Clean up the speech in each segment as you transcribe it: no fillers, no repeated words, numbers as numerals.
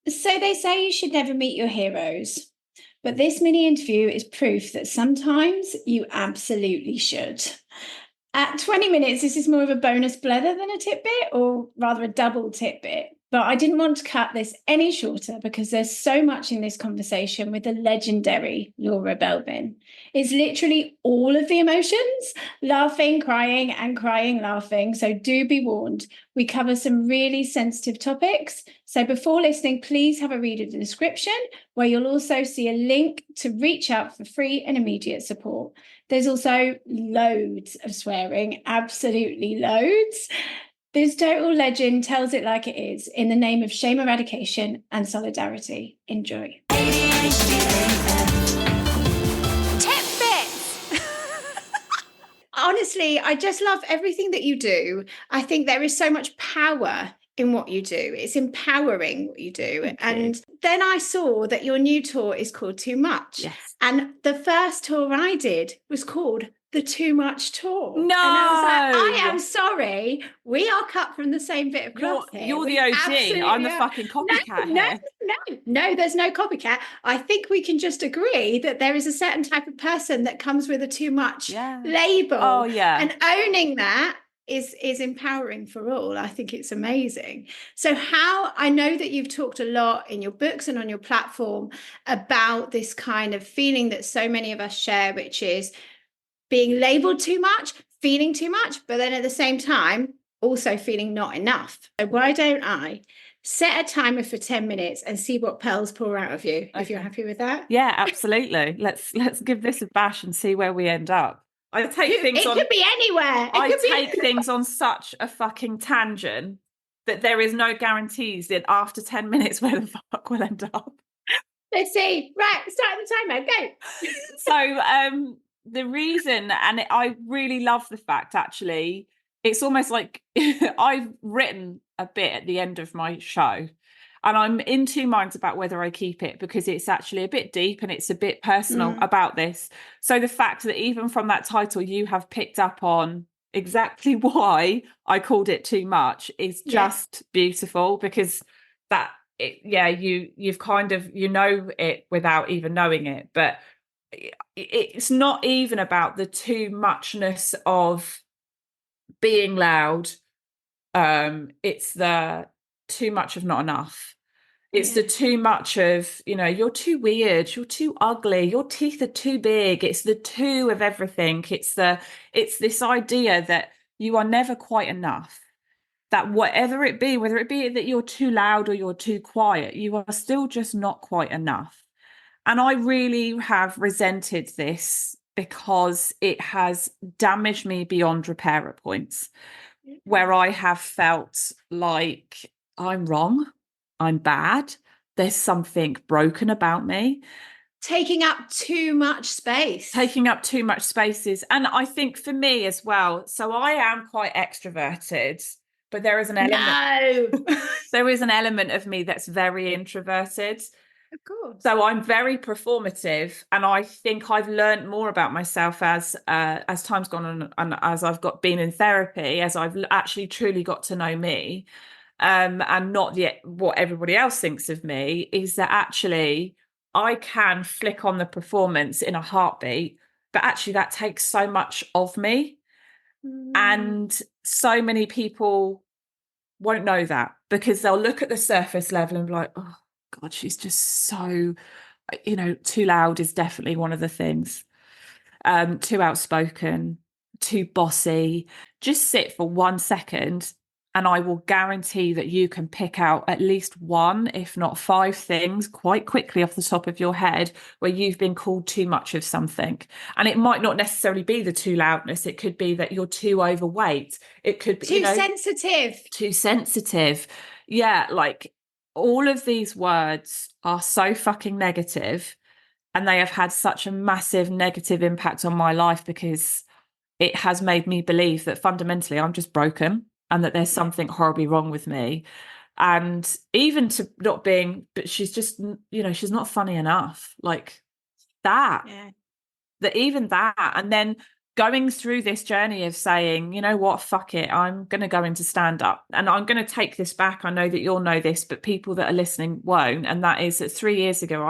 So they say you should never meet your heroes, but this mini interview is proof that sometimes you absolutely should. At 20 minutes, this is more of a bonus blether than a tidbit, or rather a double tidbit. But I didn't want to cut this any shorter because there's so much in this conversation with the legendary Laura Belbin. It's literally all of the emotions, laughing, crying, and crying, laughing. So do be warned. We cover some really sensitive topics. So before listening, please have a read of the description, where you'll also see a link to reach out for free and immediate support. There's also loads of swearing, absolutely loads. This total legend tells it like it is, in the name of shame eradication and solidarity. Enjoy. Tidbits! Honestly, I just love everything that you do. I think there is so much power in what you do. It's empowering what you do. And then I saw that your new tour is called Too Much. Yes. And the first tour I did was called the Too Much Tour. No. And I was like, I am sorry. We are cut from the same bit of cloth here. You're the OG. I'm the fucking copycat here. No, there's no copycat. I think we can just agree that there is a certain type of person that comes with a Too Much label. Oh, yeah. And owning that is empowering for all. I think it's amazing. So I know that you've talked a lot in your books and on your platform about this kind of feeling that so many of us share, which is being labeled too much, feeling too much, but then at the same time also feeling not enough. So why don't I set a timer for 10 minutes and see what pearls pour out of you, if you're happy with that? Yeah, absolutely. Let's give this a bash and see where we end up. I take things on. It could be anywhere. I take things on such a fucking tangent that there is no guarantees that after 10 minutes where the fuck will end up. Let's see. Right, start the timer. Go. So the reason, and I really love the fact, actually, it's almost like I've written a bit at the end of my show. And I'm in two minds about whether I keep it because it's actually a bit deep and it's a bit personal about this. So the fact that even from that title, you have picked up on exactly why I called it Too Much is just beautiful, because you've kind of, it without even knowing it. But it's not even about the too muchness of being loud. It's the too much of not enough. It's the too much of, you're too weird, you're too ugly, your teeth are too big. It's the too of everything. It's this idea that you are never quite enough. That whatever it be, whether it be that you're too loud or you're too quiet, you are still just not quite enough. And I really have resented this because it has damaged me beyond repair at points where I have felt like I'm wrong. I'm bad. There's something broken about me. Taking up too much space. Taking up too much spaces. And I think for me as well, so I am quite extroverted, but there is an element. No. There is an element of me that's very introverted. Of course. So I'm very performative, and I think I've learned more about myself as time's gone on and as I've been in therapy, as I've actually truly got to know me. And not yet what everybody else thinks of me, is that actually I can flick on the performance in a heartbeat, but actually that takes so much of me. And so many people won't know that because they'll look at the surface level and be like, oh God, she's just so, too loud is definitely one of the things. Too outspoken, too bossy. Just sit for 1 second and I will guarantee that you can pick out at least one, if not 5 things quite quickly off the top of your head where you've been called too much of something. And it might not necessarily be the too loudness. It could be that you're too overweight. It could be too sensitive. Too sensitive. Yeah, like all of these words are so fucking negative, and they have had such a massive negative impact on my life because it has made me believe that fundamentally I'm just broken and that there's something horribly wrong with me. And even to not being, but she's just, she's not funny enough. Like that, even that. And then going through this journey of saying, you know what, fuck it, I'm going to go into stand up and I'm going to take this back. I know that you'll know this, but people that are listening won't. And that is that 3 years ago,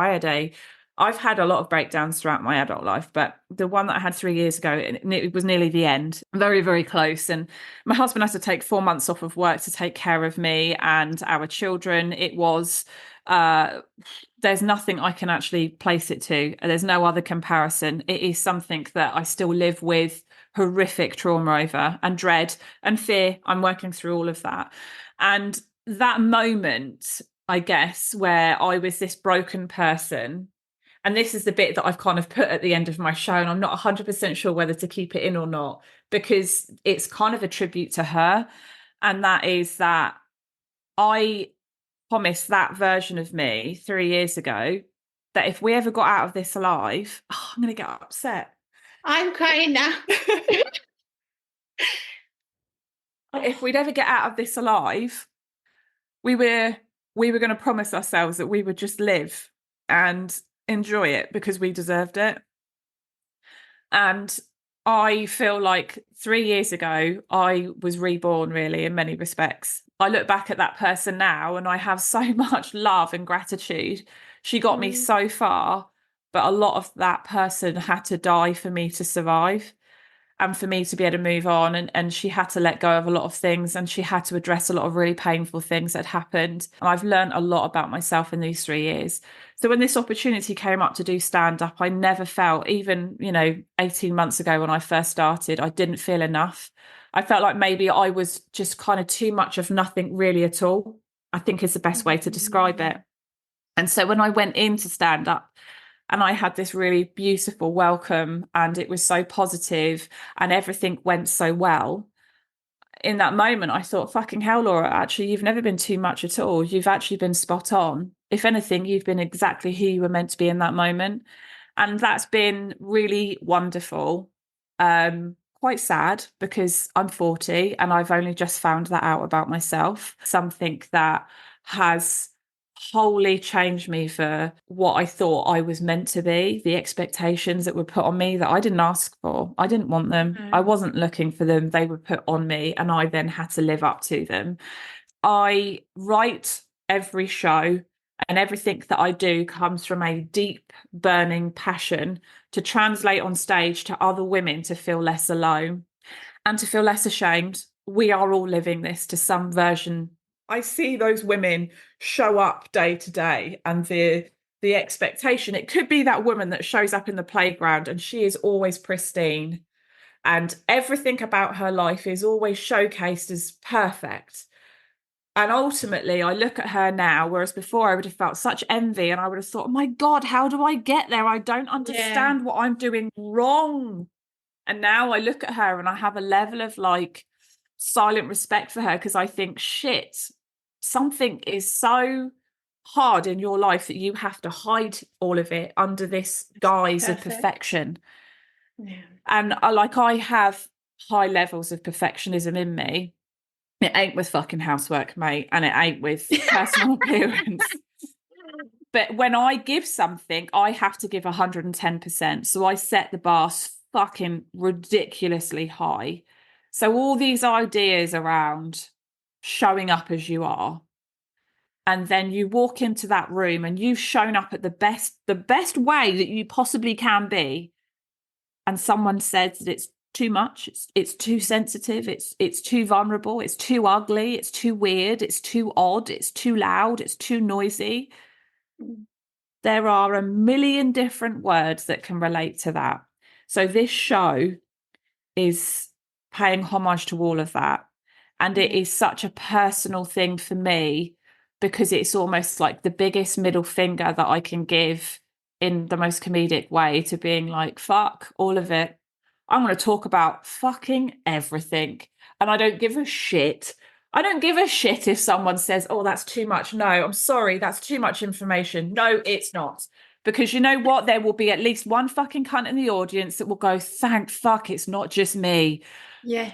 I've had a lot of breakdowns throughout my adult life, but the one that I had 3 years ago, it was nearly the end, very, very close. And my husband had to take 4 months off of work to take care of me and our children. It was, there's nothing I can actually place it to. There's no other comparison. It is something that I still live with horrific trauma over and dread and fear. I'm working through all of that. And that moment, I guess, where I was this broken person, and this is the bit that I've kind of put at the end of my show, and I'm not 100% sure whether to keep it in or not, because it's kind of a tribute to her. And that is that I promised that version of me 3 years ago that if we ever got out of this alive, I'm going to get upset. I'm crying now. If we'd ever get out of this alive, we were going to promise ourselves that we would just live and enjoy it because we deserved it. And I feel like 3 years ago, I was reborn, really, in many respects. I look back at that person now and I have so much love and gratitude. She got me so far, but a lot of that person had to die for me to survive and for me to be able to move on. And she had to let go of a lot of things, and she had to address a lot of really painful things that happened. And I've learned a lot about myself in these 3 years. So when this opportunity came up to do stand up, I never felt, even, 18 months ago when I first started, I didn't feel enough. I felt like maybe I was just kind of too much of nothing really at all, I think is the best way to describe it. And so when I went into stand up, and I had this really beautiful welcome, and it was so positive and everything went so well. In that moment, I thought, fucking hell, Laura, actually, you've never been too much at all. You've actually been spot on. If anything, you've been exactly who you were meant to be in that moment. And that's been really wonderful. Quite sad because I'm 40 and I've only just found that out about myself. Something that has wholly changed me for what I thought I was meant to be, the expectations that were put on me that I didn't ask for. I didn't want them. I wasn't looking for them. They were put on me and I then had to live up to them. I write every show, and everything that I do comes from a deep, burning passion to translate on stage to other women to feel less alone and to feel less ashamed. We are all living this to some version. I see those women show up day to day, and the expectation, it could be that woman that shows up in the playground and she is always pristine and everything about her life is always showcased as perfect. And ultimately, I look at her now, whereas before I would have felt such envy and I would have thought, oh my God, how do I get there? I don't understand what I'm doing wrong. And now I look at her and I have a level of like silent respect for her, because I think, shit, something is so hard in your life that you have to hide all of it under this guise of perfection. Yeah. And I have high levels of perfectionism in me. It ain't with fucking housework, mate, and it ain't with personal appearance. But when I give something, I have to give 110%. So I set the bar fucking ridiculously high. So all these ideas around showing up as you are, and then you walk into that room and you've shown up at the best way that you possibly can be, and someone says that it's too much, it's too sensitive, it's too vulnerable, it's too ugly, it's too weird, it's too odd, it's too loud, it's too noisy. There are a million different words that can relate to that. So this show is paying homage to all of that. And it is such a personal thing for me, because it's almost like the biggest middle finger that I can give in the most comedic way to being like, fuck all of it. I'm going to talk about fucking everything. And I don't give a shit. I don't give a shit if someone says, oh, that's too much. No, I'm sorry, that's too much information. No, it's not. Because you know what? There will be at least one fucking cunt in the audience that will go, thank fuck, it's not just me. Yeah.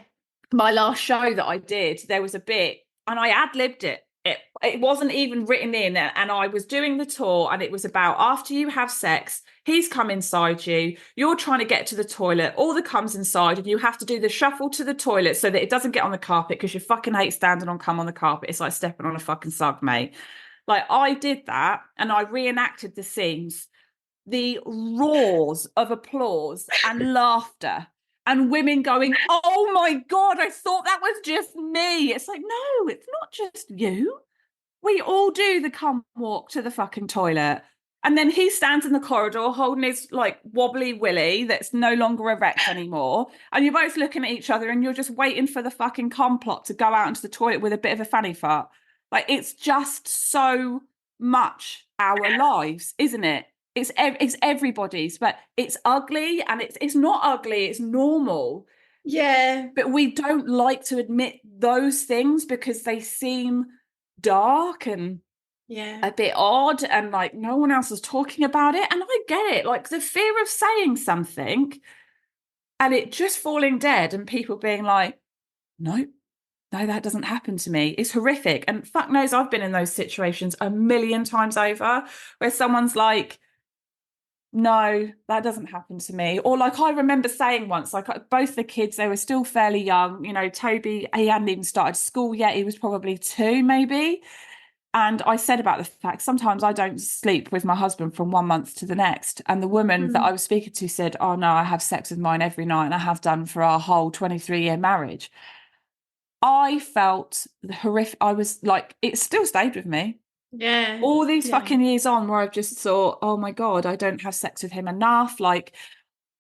My last show that I did, there was a bit, and I ad-libbed it. it wasn't even written in, and I was doing the tour, and it was about after you have sex, he's come inside you, you're trying to get to the toilet, all the cum's inside, and you have to do the shuffle to the toilet so that it doesn't get on the carpet, because you fucking hate standing on cum on the carpet. It's like stepping on a fucking sug, mate. Like, I did that, and I reenacted the scenes, the roars of applause and laughter, and women going, "Oh my God, I thought that was just me." It's like, no, it's not just you. We all do the cum walk to the fucking toilet. And then he stands in the corridor holding his like wobbly willy that's no longer erect anymore. And you're both looking at each other, and you're just waiting for the fucking cum plot to go out into the toilet with a bit of a fanny fart. Like, it's just so much our lives, isn't it? It's everybody's, but it's ugly, and it's not ugly, it's normal. Yeah. But we don't like to admit those things because they seem dark and a bit odd, and like no one else is talking about it. And I get it, like the fear of saying something and it just falling dead, and people being like, no, that doesn't happen to me. It's horrific. And fuck knows I've been in those situations a million times over, where someone's like, no, that doesn't happen to me. Or like, I remember saying once, like, both the kids, they were still fairly young, you know, Toby, he hadn't even started school yet, he was probably 2 maybe. And I said about the fact sometimes I don't sleep with my husband from 1 month to the next. And the woman that I was speaking to said, oh no, I have sex with mine every night, and I have done for our whole 23-year marriage. I felt horrific. I was like, it still stayed with me. Yeah. All these fucking years on, where I've just thought, oh my God, I don't have sex with him enough. Like,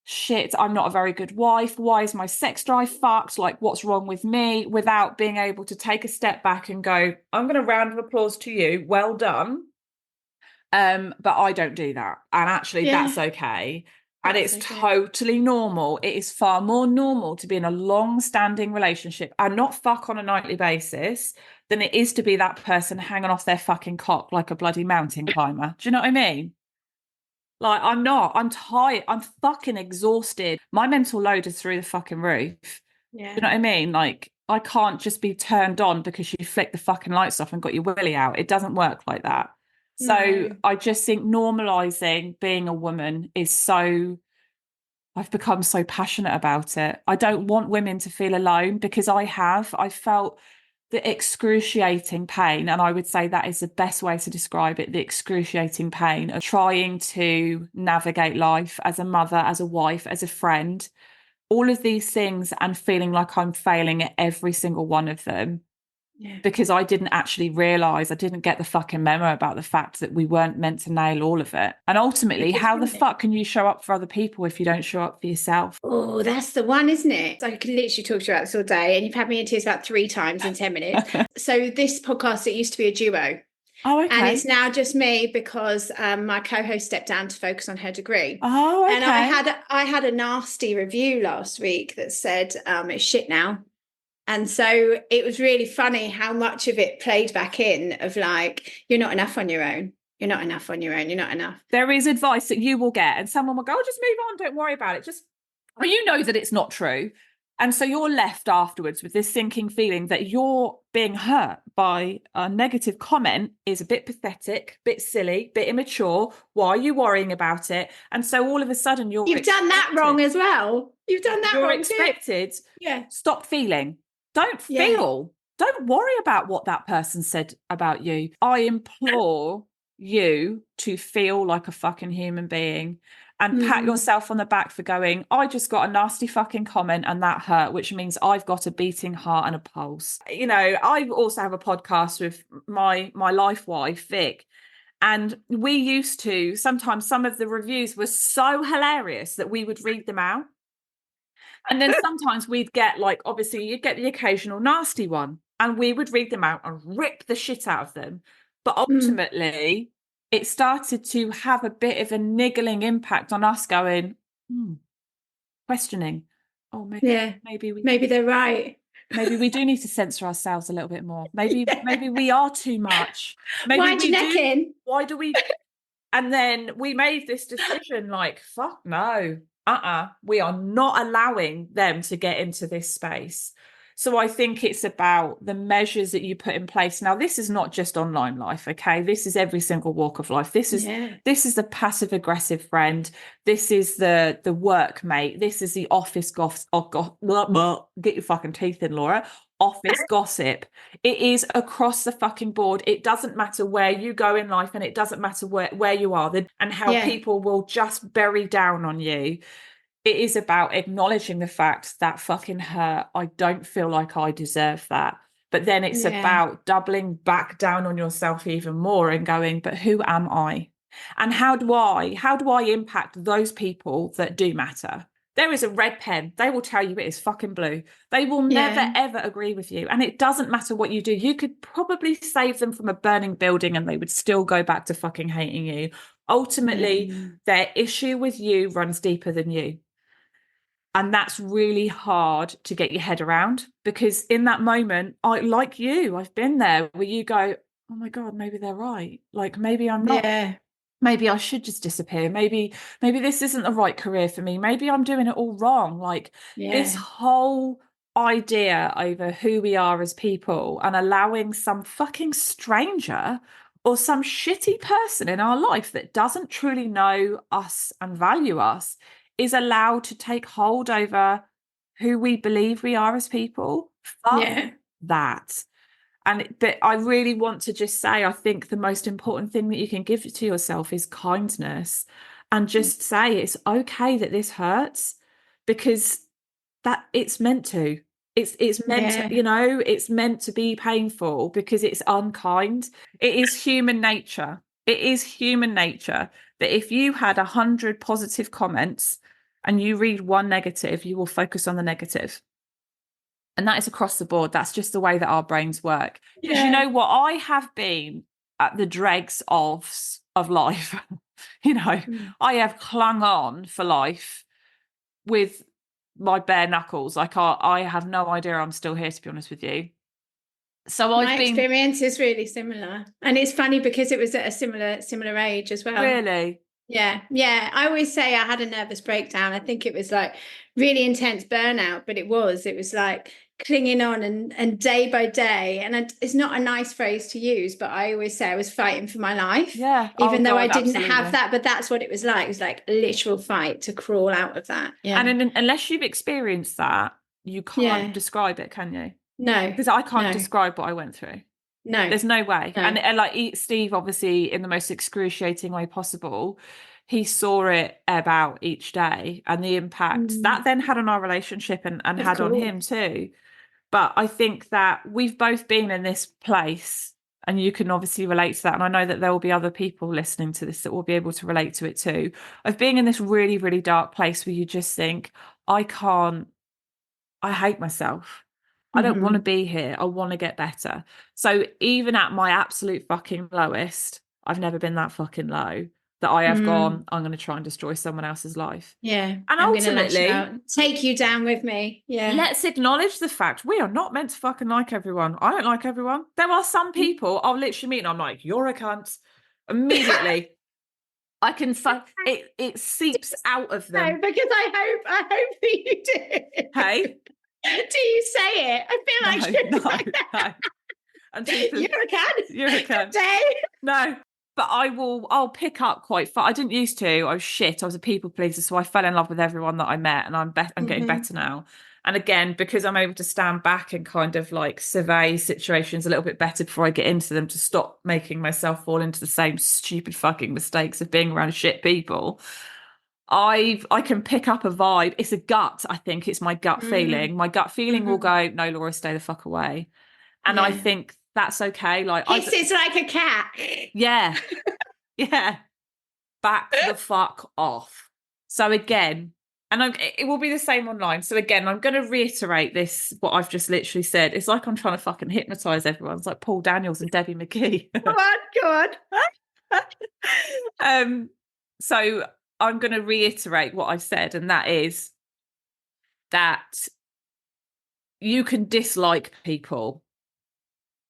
shit, I'm not a very good wife. Why is my sex drive fucked? Like, what's wrong with me? Without being able to take a step back and go, I'm going to round of applause to you. Well done. But I don't do that. And actually, that's okay. And it's totally normal. It is far more normal to be in a long-standing relationship and not fuck on a nightly basis than it is to be that person hanging off their fucking cock like a bloody mountain climber. Do you know what I mean? Like, I'm tired. I'm fucking exhausted. My mental load is through the fucking roof. Yeah. Do you know what I mean? Like, I can't just be turned on because you flick the fucking lights off and got your willy out. It doesn't work like that. So I just think normalizing being a woman is so, I've become so passionate about it. I don't want women to feel alone, because I felt the excruciating pain. And I would say that is the best way to describe it, the excruciating pain of trying to navigate life as a mother, as a wife, as a friend, all of these things, and feeling like I'm failing at every single one of them. Because I didn't actually realise, I didn't get the fucking memo about the fact that we weren't meant to nail all of it. And ultimately, how the fuck can you show up for other people if you don't show up for yourself? Oh, that's the one, isn't it? I could literally talk to you about this all day, and you've had me in tears about 3 times in 10 minutes. So this podcast, it used to be a duo. Oh, okay. And it's now just me because my co-host stepped down to focus on her degree. Oh, okay. And I had a nasty review last week that said it's shit now. And so it was really funny how much of it played back in of like, you're not enough on your own. You're not enough on your own. You're not enough. There is advice that you will get, and someone will go, oh, just move on. Don't worry about it. Just, well, you know that it's not true. And so you're left afterwards with this sinking feeling that you're being hurt by a negative comment is a bit pathetic, bit silly, bit immature. Why are you worrying about it? And so all of a sudden you've done that wrong as well. You've done that wrong. You're expected. Yeah. Stop feeling. Don't feel. Don't worry about what that person said about you. I implore you to feel like a fucking human being, and pat yourself on the back for going, I just got a nasty fucking comment and that hurt, which means I've got a beating heart and a pulse. You know, I also have a podcast with my life wife, Vic. And we used to, sometimes some of the reviews were so hilarious that we would read them out. And then sometimes we'd get, like, obviously you'd get the occasional nasty one, and we would read them out and rip the shit out of them. But ultimately, it started to have a bit of a niggling impact on us going, questioning. Oh, maybe they're right. Maybe we do need to censor ourselves a little bit more. Maybe we are too much. Maybe Wind your neck in. Why do we? And then we made this decision, like, fuck no. We are not allowing them to get into this space. So I think it's about the measures that you put in place. Now, this is not just online life, okay? This is every single walk of life. This is the passive aggressive friend. This is the workmate. This is the office gossip. Get your fucking teeth in, Laura. Office gossip. It is across the fucking board. It doesn't matter where you go in life, and it doesn't matter where you are, and how people will just bury down on you. It is about acknowledging the fact that fucking hurt. I don't feel like I deserve that. But then it's about doubling back down on yourself even more and going, but who am I? And how do I impact those people that do matter? There is a red pen. They will tell you it is fucking blue. They will never, ever agree with you. And it doesn't matter what you do. You could probably save them from a burning building and they would still go back to fucking hating you. Ultimately, their issue with you runs deeper than you. And that's really hard to get your head around, because in that moment, like you, I've been there where you go, oh my God, maybe they're right. Like, maybe I'm not. Yeah. Maybe I should just disappear. Maybe this isn't the right career for me. Maybe I'm doing it all wrong. Like this whole idea over who we are as people and allowing some fucking stranger or some shitty person in our life that doesn't truly know us and value us is allowed to take hold over who we believe we are as people. Fuck that. But I really want to just say, I think the most important thing that you can give to yourself is kindness, and just say it's okay that this hurts, because that it's meant to. It's meant to, you know, it's meant to be painful because it's unkind. It is human nature. It is human nature that if you had 100 positive comments and you read one negative, you will focus on the negative. And that is across the board. That's just the way that our brains work. Because you know what? I have been at the dregs of life. You know, I have clung on for life with my bare knuckles. I have no idea I'm still here, to be honest with you. So my experience is really similar. And it's funny because it was at a similar age as well. Really? Yeah. I always say I had a nervous breakdown. I think it was like really intense burnout, but it was like clinging on and day by day. And it's not a nice phrase to use, but I always say I was fighting for my life. Yeah. Even though I didn't have that, but that's what it was like. It was like a literal fight to crawl out of that. Yeah. And unless you've experienced that, you can't describe it, can you? No. Because I can't describe what I went through. No. There's no way. No. And like Steve, obviously, in the most excruciating way possible, he saw it about each day and the impact that then had on our relationship and had on him too. But I think that we've both been in this place, and you can obviously relate to that. And I know that there will be other people listening to this that will be able to relate to it too, of being in this really, really dark place where you just think, I hate myself. I don't want to be here. I want to get better. So even at my absolute fucking lowest, I've never been that fucking low that I have gone, I'm going to try and destroy someone else's life. Yeah. And ultimately, take you down with me. Yeah. Let's acknowledge the fact we are not meant to fucking like everyone. I don't like everyone. There are some people I'll literally meet and I'm like, you're a cunt. Immediately. I can it seeps out of them. No, because I hope that you do. Hey? Do you say it? I feel like no. You're a cunt. You're a cunt. No. But I'll pick up quite far. I didn't used to. I was shit. I was a people pleaser. So I fell in love with everyone that I met, and I'm getting better now. And again, because I'm able to stand back and kind of like survey situations a little bit better before I get into them, to stop making myself fall into the same stupid fucking mistakes of being around shit people. I can pick up a vibe. It's a gut. I think it's my gut feeling. My gut feeling will go, no, Laura, stay the fuck away. And I think that's okay. Like hisses like a cat. Yeah. Yeah. Back the fuck off. So again, and it will be the same online. So again, I'm going to reiterate this, what I've just literally said. It's like I'm trying to fucking hypnotize everyone. It's like Paul Daniels and Debbie McKee. Go on. So I'm going to reiterate what I've said, and that is that you can dislike people.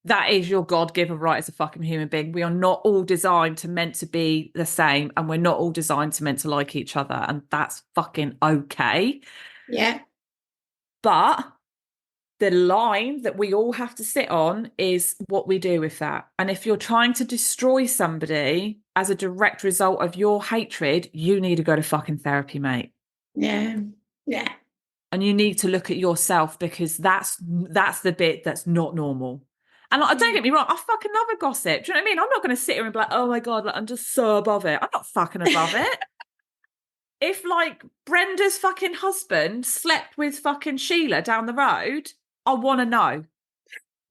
That is your God-given right as a fucking human being. We are not all designed meant to be the same, and we're not all designed meant to like each other, and that's fucking okay. Yeah. But the line that we all have to sit on is what we do with that. And if you're trying to destroy somebody as a direct result of your hatred, you need to go to fucking therapy, mate. Yeah. And you need to look at yourself, because that's the bit that's not normal. And like, don't get me wrong, I fucking love a gossip. Do you know what I mean? I'm not going to sit here and be like, oh my God, like, I'm just so above it. I'm not fucking above it. If like Brenda's fucking husband slept with fucking Sheila down the road, I want to know.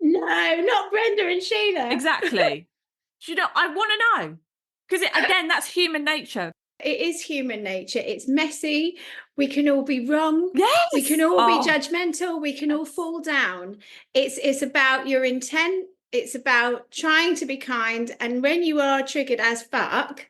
No, not Brenda and Sheila. Exactly. Do you know, I want to know. Because again, that's human nature. It is human nature. It's messy. We can all be wrong. Yes. We can all be judgmental. We can all fall down. It's about your intent. It's about trying to be kind. And when you are triggered as fuck,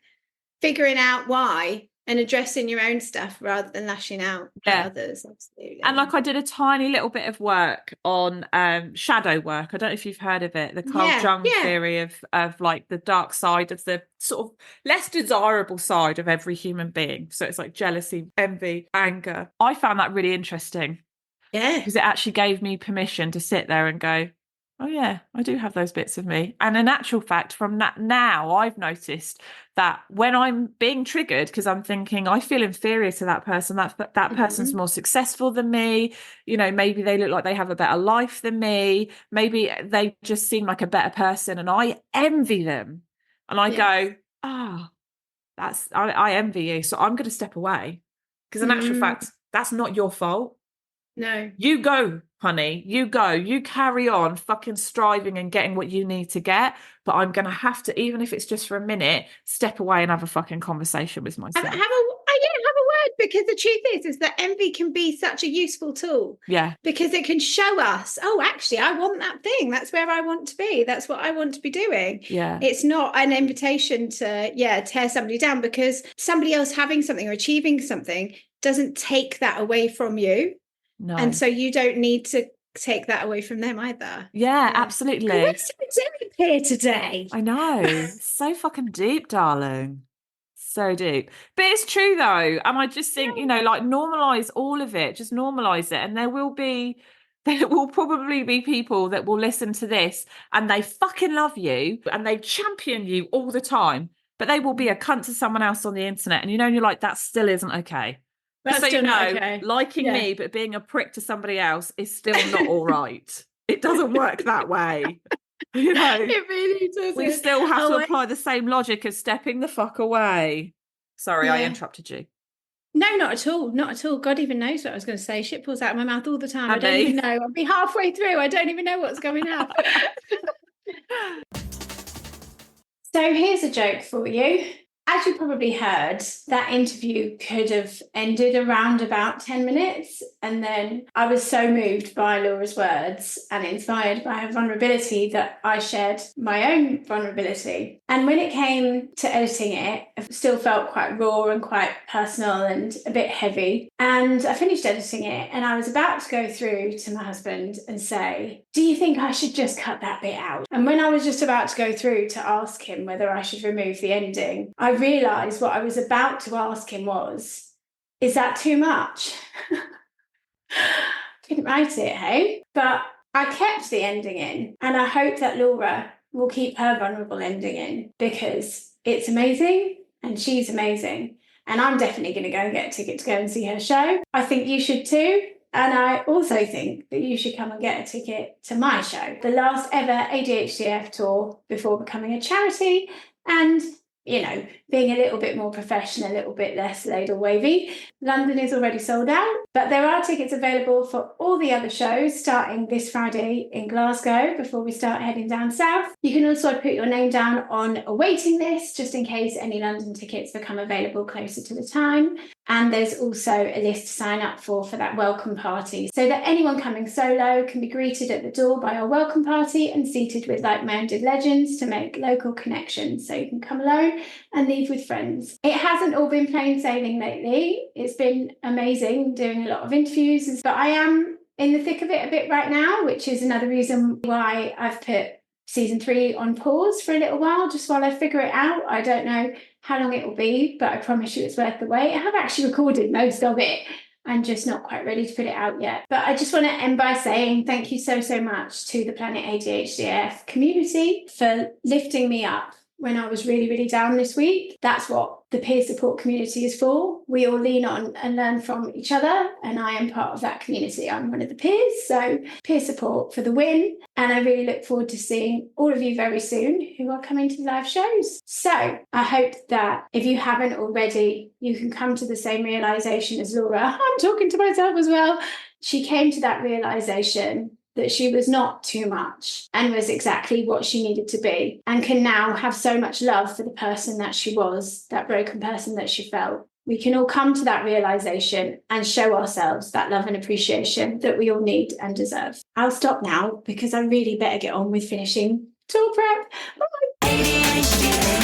figuring out why and addressing your own stuff rather than lashing out at others. Absolutely. And like, I did a tiny little bit of work on shadow work. I don't know if you've heard of it, the Carl Jung theory of like the dark side of the sort of less desirable side of every human being. So it's like jealousy, envy, anger. I found that really interesting. Yeah. Because it actually gave me permission to sit there and go, oh yeah, I do have those bits of me. And in actual fact, from that now, I've noticed that when I'm being triggered, because I'm thinking I feel inferior to that person, that person's more successful than me, you know, maybe they look like they have a better life than me, maybe they just seem like a better person, and I envy them. And I go, I envy you, so I'm going to step away. Because in actual fact, that's not your fault. No. You go, honey, you go, you carry on fucking striving and getting what you need to get. But I'm going to have to, even if it's just for a minute, step away and have a fucking conversation with myself. Have a word, because the truth is that envy can be such a useful tool. Yeah. Because it can show us, oh, actually, I want that thing. That's where I want to be. That's what I want to be doing. Yeah. It's not an invitation to, tear somebody down, because somebody else having something or achieving something doesn't take that away from you. No. And so you don't need to take that away from them either. Yeah, absolutely. We're so deep here today. I know. So fucking deep, darling. So deep. But it's true though. And I just think, you know, like, normalize all of it. Just normalize it. And there will probably be people that will listen to this and they fucking love you and they champion you all the time. But they will be a cunt to someone else on the internet. And, you know, and you're like, that still isn't okay. That's so, still you know, not okay. liking me but being a prick to somebody else is still not all right. It doesn't work that way. You know, it really doesn't. We still have to apply the same logic as stepping the fuck away. Sorry, I interrupted you. No, not at all. Not at all. God even knows what I was going to say. Shit pulls out of my mouth all the time. I don't even know. I'll be halfway through. I don't even know what's going on. So here's a joke for you. As you probably heard, that interview could have ended around about 10 minutes. And then I was so moved by Laura's words and inspired by her vulnerability that I shared my own vulnerability. And when it came to editing it, it still felt quite raw and quite personal and a bit heavy. And I finished editing it and I was about to go through to my husband and say, do you think I should just cut that bit out? And when I was just about to go through to ask him whether I should remove the ending, I realised what I was about to ask him was, is that too much? Didn't write it, hey? But I kept the ending in, and I hope that Laura will keep her vulnerable ending in, because it's amazing and she's amazing. And I'm definitely going to go and get a ticket to go and see her show. I think you should too. And I also think that you should come and get a ticket to my show, the last ever ADHDAF tour before becoming a charity and, you know, being a little bit more professional, a little bit less ladle wavy. London is already sold out, but there are tickets available for all the other shows starting this Friday in Glasgow before we start heading down south. You can also put your name down on a waiting list just in case any London tickets become available closer to the time. And there's also a list to sign up for that welcome party, so that anyone coming solo can be greeted at the door by our welcome party and seated with like-minded legends to make local connections, so you can come alone and leave with friends. It hasn't all been plain sailing lately. It's been amazing doing a lot of interviews, but I am in the thick of it a bit right now, which is another reason why I've put season 3 on pause for a little while, just while I figure it out. I don't know how long it will be, but I promise you it's worth the wait. I have actually recorded most of it, I'm just not quite ready to put it out yet. But I just want to end by saying thank you so, so much to the Planet ADHDAF community for lifting me up when I was really, really down this week. That's what the peer support community is for. We all lean on and learn from each other, and I am part of that community. I'm one of the peers, so peer support for the win. And I really look forward to seeing all of you very soon who are coming to the live shows. So I hope that if you haven't already, you can come to the same realization as Laura. I'm talking to myself as well. She came to that realization that she was not too much and was exactly what she needed to be, and can now have so much love for the person that she was, that broken person that she felt. We can all come to that realization and show ourselves that love and appreciation that we all need and deserve. I'll stop now because I really better get on with finishing tour prep. Bye.